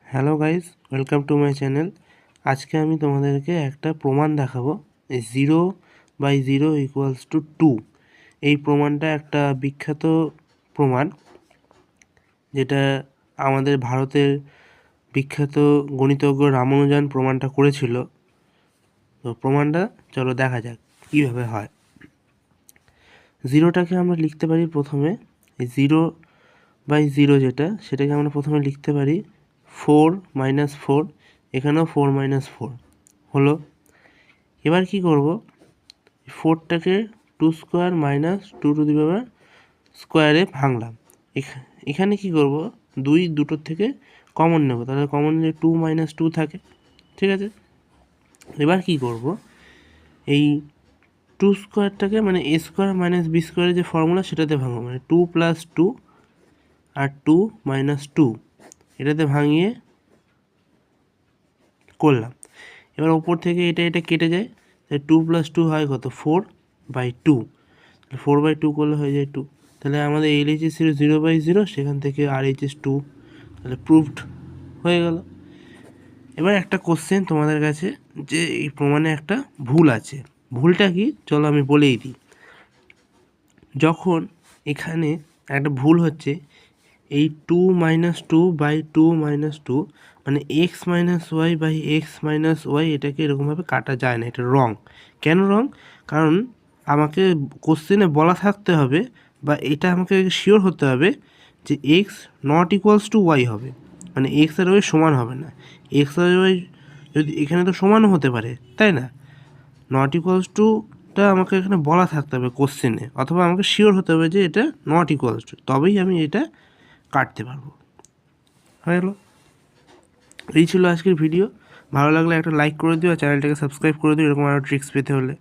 Hello guys, welcome to my channel. আজকে আমি তোমাদেরকে একটা প্রমাণ দেখাবো। 0/0 = 2। এই প্রমাণটা একটা বিখ্যাত প্রমাণ, যেটা আমাদের ভারতের বিখ্যাত গণিতজ্ঞ রামানুজন প্রমাণটা করেছিল। তো প্রমাণটা চলো দেখা যাক কীভাবে হয়। জিরোটাকে আমরা লিখতে পারি প্রথমে, 0/0 যেটা, সেটাকে আমরা প্রথমে লিখতে পারি 4 - 4। এখানেও 4 - 4 হলো। এবার কি করব, 4টাকে 2² - 2² ভাঙলাম। এখানে কি করব, দুটোর থেকে কমন নেব, তাহলে কমন নিলে 2 - 2 থাকে, ঠিক আছে। এবার কি করব, এই 2² মানে a² - b² যে ফর্মুলা সেটাতে ভাঙবো, মানে 2 + 2 আর 2 - 2 এটাতে ভাঙিয়ে করলাম। এবার ওপর থেকে এটা কেটে যায়, তাহলে 2 + 2 হয় কত, 4/2। 4/2 করলে হয়ে যায় 2। তাহলে আমাদের LHS ছিল 0/0, সেখান থেকে RHS 2, তাহলে প্রুভড হয়ে গেল। এবার একটা কোশ্চেন তোমাদের কাছে, যে এই প্রমাণে একটা ভুল আছে। ভুলটা কি, চলো আমি বলেই দিই। যখন এখানে একটা ভুল হচ্ছে, এই 2 - 2/2 - 2 মানে x - y/x - y, এটাকে এরকমভাবে কাটা যায় না, এটা রং। কেন রং? কারণ আমাকে কোশ্চেনে বলা থাকতে হবে, বা এটা আমাকে শিওর হতে হবে যে x ≠ y হবে, মানে x আর y সমান হবে না। x আর y যদি এখানে তো সমানও হতে পারে, তাই না? টা আমাকে এখানে বলা থাকতে হবে কোশ্চেনে, অথবা আমাকে শিওর হতে হবে যে এটা ≠ তবেই আমি এটা কাটতে পারবো। হয়ে গেল। এই ছিল আজকের ভিডিও। ভালো লাগলে একটা লাইক করে দিও আর চ্যানেলটাকে সাবস্ক্রাইব করে দিও এরকম আরও ট্রিক্স পেতে হলে।